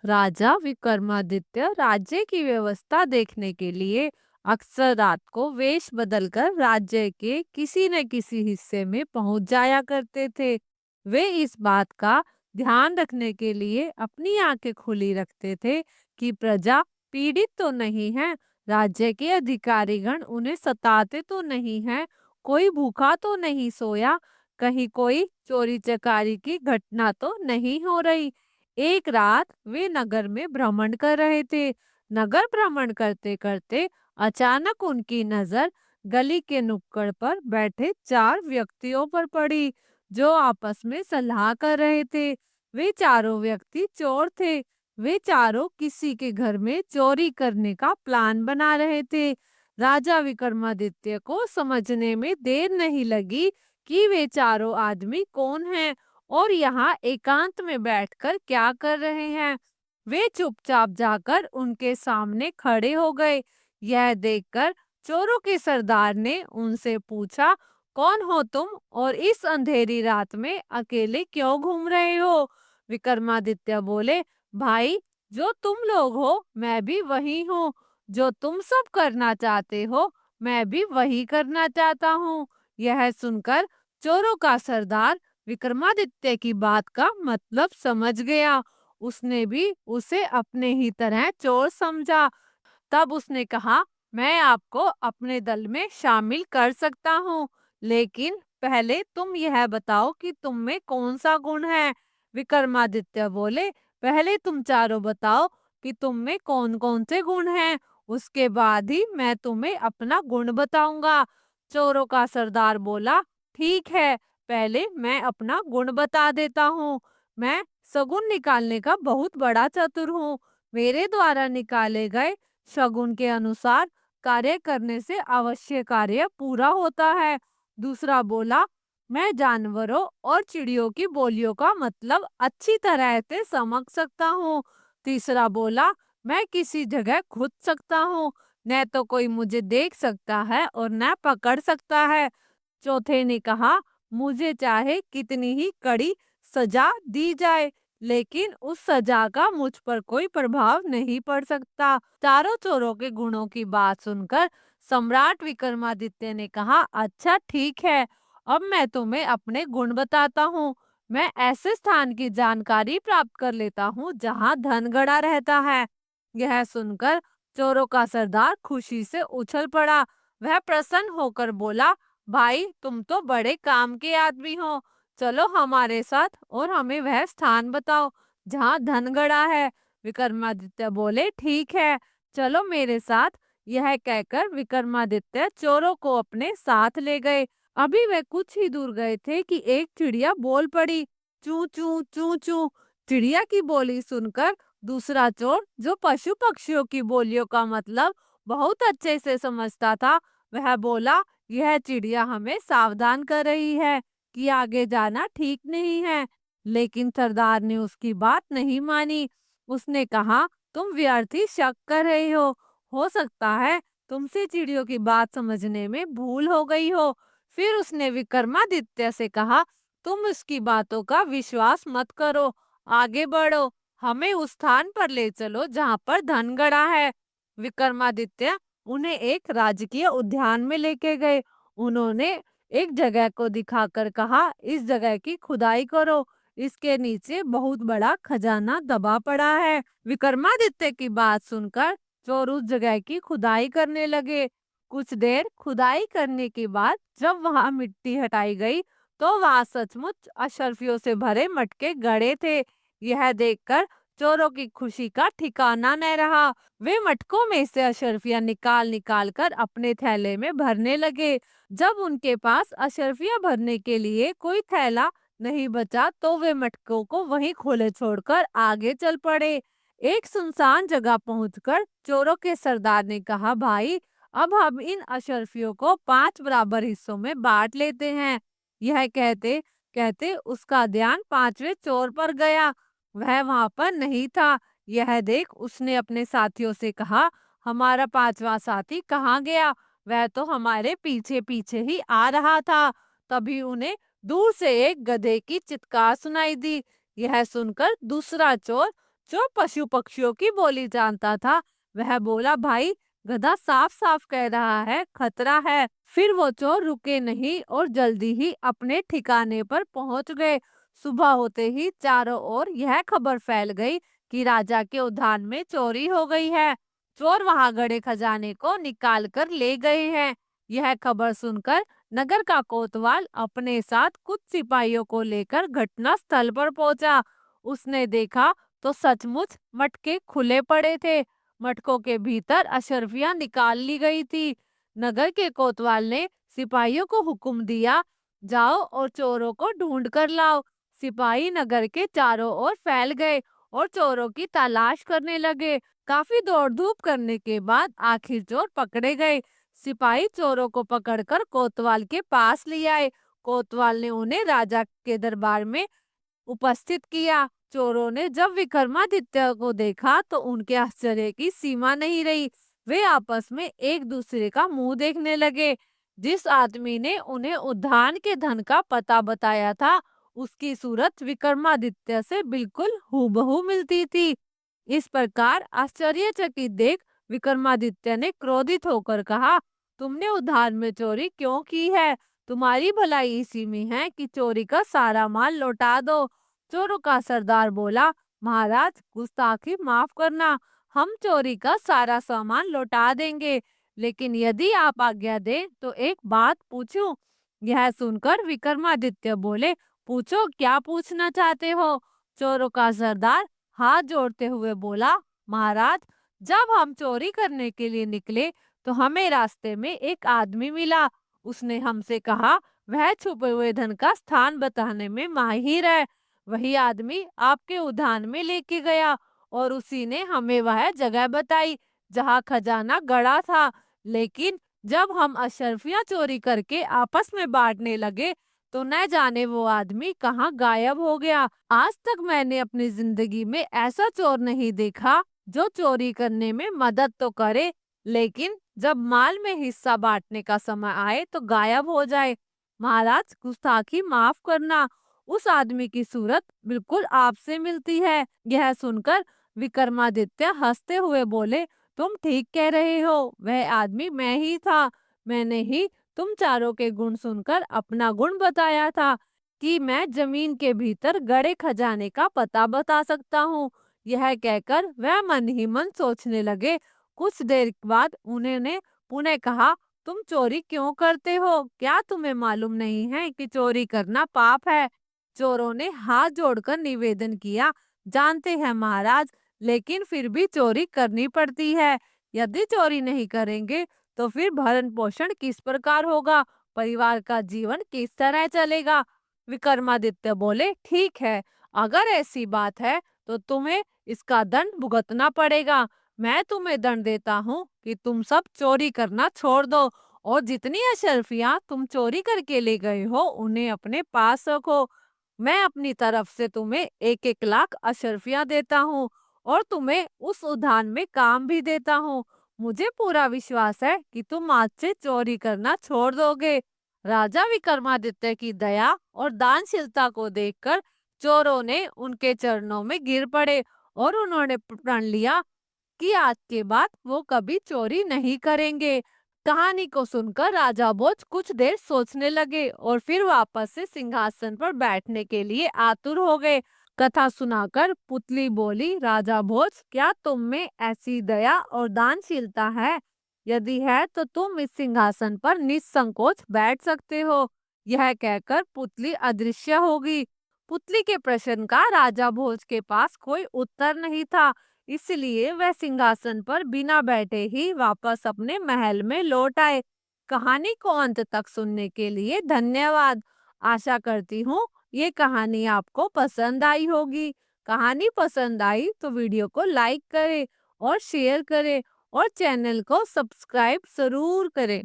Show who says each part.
Speaker 1: राजा विक्रमादित्य राज्य की व्यवस्था देखने के लिए अक्सर रात को वेश बदलकर राज्य के किसी न किसी हिस्से में पहुंच जाया करते थे। वे इस बात का ध्यान रखने के लिए अपनी आंखें खुली रखते थे कि प्रजा पीड़ित तो नहीं है, राज्य के अधिकारीगण उन्हें सताते तो नहीं है, कोई भूखा तो नहीं सोया, कहीं कोई चोरी चकारी की घटना तो नहीं हो रही। एक रात वे नगर में भ्रमण कर रहे थे। नगर भ्रमण करते करते अचानक उनकी नजर गली के नुक्कड़ पर बैठे चार व्यक्तियों पर पड़ी, जो आपस में सलाह कर रहे थे। वे चारों व्यक्ति चोर थे। वे चारों किसी के घर में चोरी करने का प्लान बना रहे थे। राजा विक्रमादित्य को समझने में देर नहीं लगी कि वे चारों आदमी कौन हैं और यहाँ एकांत में बैठकर क्या कर रहे हैं। वे चुपचाप जाकर उनके सामने खड़े हो गए। यह देखकर चोरों के सरदार ने उनसे पूछा, कौन हो तुम और इस अंधेरी रात में अकेले क्यों घूम रहे हो? विक्रमादित्य बोले, भाई, जो तुम लोग हो मैं भी वही हूँ। जो तुम सब करना चाहते हो मैं भी वही करना चाहता हूँ। यह सुनकर चोरों का सरदार विक्रमादित्य की बात का मतलब समझ गया। उसने भी उसे अपने ही तरह चोर समझा। तब उसने कहा, मैं आपको अपने दल में शामिल कर सकता हूँ, लेकिन पहले तुम यह बताओ कि तुम में कौन सा गुण है। विक्रमादित्य बोले, पहले तुम चारों बताओ कि तुम में कौन कौन से गुण हैं, उसके बाद ही मैं तुम्हें अपना गुण बताऊंगा। चोरों का सरदार बोला, ठीक है, पहले मैं अपना गुण बता देता हूँ। मैं सगुन निकालने का बहुत बड़ा चतुर हूँ। मेरे द्वारा निकाले गए शगुन के अनुसार कार्य करने से अवश्य कार्य पूरा होता है। दूसरा बोला, मैं जानवरों और चिड़ियों की बोलियों का मतलब अच्छी तरह से समझ सकता हूँ। तीसरा बोला, मैं किसी जगह घुस सकता हूँ, न तो कोई मुझे देख सकता है और न पकड़ सकता है। चौथे ने कहा, मुझे चाहे कितनी ही कड़ी सजा दी जाए, लेकिन उस सजा का मुझ पर कोई प्रभाव नहीं पड़ सकता। चारों चोरों के गुणों की बात सुनकर सम्राट विक्रमादित्य ने कहा, अच्छा ठीक है, अब मैं तुम्हें अपने गुण बताता हूँ। मैं ऐसे स्थान की जानकारी प्राप्त कर लेता हूँ जहाँ धन गड़ा रहता है। यह सुनकर चोरों का सरदार खुशी से उछल पड़ा। वह प्रसन्न होकर बोला, भाई, तुम तो बड़े काम के आदमी हो। चलो हमारे साथ और हमें वह स्थान बताओ जहाँ धन गड़ा है। विक्रमादित्य बोले, ठीक है, चलो मेरे साथ। यह कहकर विक्रमादित्य चोरों को अपने साथ ले गए। अभी वे कुछ ही दूर गए थे कि एक चिड़िया बोल पड़ी, चू चू चू चू। चिड़िया की बोली सुनकर दूसरा चोर, जो पशु पक्षियों की बोलियों का मतलब बहुत अच्छे से समझता था, वह बोला, यह चिड़िया हमें सावधान कर रही है कि आगे जाना ठीक नहीं है। लेकिन सरदार ने उसकी बात नहीं मानी। उसने कहा, तुम व्यर्थ ही शक कर रहे हो सकता है तुमसे चिड़ियों की बात समझने में भूल हो गई हो। फिर उसने विक्रमादित्य से कहा, तुम उसकी बातों का विश्वास मत करो, आगे बढ़ो, हमें उस स्थान पर ले चलो जहाँ पर धन गड़ा है। विक्रमादित्य उन्हें एक राजकीय उद्यान में लेके गए। उन्होंने एक जगह को दिखाकर कहा, इस जगह की खुदाई करो, इसके नीचे बहुत बड़ा खजाना दबा पड़ा है। विक्रमादित्य की बात सुनकर चोर उस जगह की खुदाई करने लगे। कुछ देर खुदाई करने के बाद जब वहां मिट्टी हटाई गई, तो वहां सचमुच अशर्फियों से भरे मटके गड़े थे। यह देखकर चोरों की खुशी का ठिकाना न रहा। वे मटकों में से अशर्फियां निकाल निकाल कर अपने थैले में भरने लगे। जब उनके पास अशर्फियां भरने के लिए कोई थैला नहीं बचा, तो वे मटकों को वहीं खोले छोड़कर आगे चल पड़े। एक सुनसान जगह पहुंचकर चोरों के सरदार ने कहा, भाई, अब हम इन अशर्फियों को 5 बराबर हिस्सों में बांट लेते हैं। यह कहते कहते उसका ध्यान 5वें चोर पर गया। वह वहां पर नहीं था। यह देख उसने अपने साथियों से कहा, हमारा 5वां साथी कहाँ गया? वह तो हमारे पीछे पीछे ही आ रहा था। तभी उन्हें दूर से एक गधे की चित्कार सुनाई दी। यह सुनकर दूसरा चोर जो पशु पक्षियों की बोली जानता था वह बोला, भाई गधा साफ साफ कह रहा है खतरा है। फिर वो चोर रुके नहीं और जल्दी ही अपने ठिकाने पर पहुंच गए। सुबह होते ही चारों ओर यह खबर फैल गई कि राजा के उद्यान में चोरी हो गई है। चोर वहां गड़े खजाने को निकाल कर ले गए हैं। यह खबर सुनकर नगर का कोतवाल अपने साथ कुछ सिपाहियों को लेकर घटना स्थल पर पहुंचा। उसने देखा तो सचमुच मटके खुले पड़े थे। मटकों के भीतर अशर्फियां निकाल ली गई थी। नगर के कोतवाल ने सिपाहियों को हुक्म दिया, जाओ और चोरों को ढूंढ कर लाओ। सिपाही नगर के चारों ओर फैल गए और चोरों की तलाश करने लगे। काफी दौड़ धूप करने के बाद आखिर चोर पकड़े गए। सिपाही चोरों को पकड़कर कोतवाल के पास ले आए। कोतवाल ने उन्हें राजा के दरबार में उपस्थित किया। चोरों ने जब विक्रमादित्य को देखा तो उनके आश्चर्य की सीमा नहीं रही। वे आपस में एक दूसरे का मुंह देखने लगे। जिस आदमी ने उन्हें उद्यान के धन का पता बताया था उसकी सूरत विक्रमादित्य से बिल्कुल हूबहू मिलती थी। इस प्रकार आश्चर्यचकित देख विक्रमादित्य ने क्रोधित होकर कहा, तुमने उद्यान में चोरी क्यों की है? तुम्हारी भलाई इसी में है कि चोरी का सारा माल लौटा दो। चोरों का सरदार बोला, महाराज गुस्ताखी माफ करना, हम चोरी का सारा सामान लौटा देंगे, लेकिन यदि आप आज्ञा दें तो एक बात पूछूं। यह सुनकर विक्रमादित्य बोले, पूछो क्या पूछना चाहते हो? चोरों का सरदार हाथ जोड़ते हुए बोला, महाराज जब हम चोरी करने के लिए निकले तो हमें रास्ते में एक आदमी मिला। उसने हमसे कहा वह छुपे हुए धन का स्थान बताने में माहिर है। वही आदमी आपके उद्यान में लेके गया और उसी ने हमें वह जगह बताई जहाँ खजाना गड़ा था। लेकिन जब हम अशर्फियां चोरी करके आपस में बांटने लगे तो न जाने वो आदमी कहाँ गायब हो गया। आज तक मैंने अपनी जिंदगी में ऐसा चोर नहीं देखा जो चोरी करने में मदद तो करे लेकिन जब माल में हिस्सा बांटने का समय आए तो गायब हो जाए। महाराज गुस्ताखी माफ करना, उस आदमी की सूरत बिल्कुल आपसे मिलती है। यह सुनकर विक्रमादित्य हंसते हुए बोले, तुम ठीक कह रहे हो, वह आदमी मैं ही था। मैंने ही तुम चारों के गुण सुनकर अपना गुण बताया था कि मैं जमीन के भीतर गड़े खजाने का पता बता सकता हूँ। यह कहकर वह मन ही मन सोचने लगे। कुछ देर बाद उन्होंने पुनः कहा, तुम चोरी क्यों करते हो? क्या तुम्हें मालूम नहीं है कि चोरी करना पाप है? चोरों ने हाथ जोड़कर निवेदन किया, जानते हैं महाराज, लेकिन फिर भी चोरी करनी पड़ती है। यदि चोरी नहीं करेंगे तो फिर भरण पोषण किस प्रकार होगा? परिवार का जीवन किस तरह चलेगा? विक्रमादित्य बोले, ठीक है, अगर ऐसी बात है तो तुम्हें इसका दंड भुगतना पड़ेगा। मैं तुम्हें दंड देता हूँ कि तुम सब चोरी करना छोड़ दो और जितनी अशर्फियां तुम चोरी करके ले गए हो उन्हें अपने पास रखो। मैं अपनी तरफ से तुम्हें 1-1 लाख अशर्फियां देता हूँ और तुम्हें उस उद्यान में काम भी देता हूँ। मुझे पूरा विश्वास है कि तुम आज से चोरी करना छोड़ दोगे। राजा विक्रमादित्य की दया और दानशीलता को देखकर चोरों ने उनके चरणों में गिर पड़े और उन्होंने प्रण लिया कि आज के बाद वो कभी चोरी नहीं करेंगे। कहानी को सुनकर राजा भोज कुछ देर सोचने लगे और फिर वापस से सिंहासन पर बैठने के लिए आतुर हो गए। कथा सुनाकर पुतली बोली, राजा भोज क्या तुम में ऐसी दया और दानशीलता है? यदि है तो तुम इस सिंहासन पर निसंकोच बैठ सकते हो। यह कहकर पुतली अदृश्य हो गई। पुतली के प्रश्न का राजा भोज के पास कोई उत्तर नहीं था, इसलिए वह सिंहासन पर बिना बैठे ही वापस अपने महल में लौट आए। कहानी को अंत तक सुनने के लिए धन्यवाद। आशा करती हूँ ये कहानी आपको पसंद आई होगी। कहानी पसंद आई तो वीडियो को लाइक करें और शेयर करें और चैनल को सब्सक्राइब जरूर करें।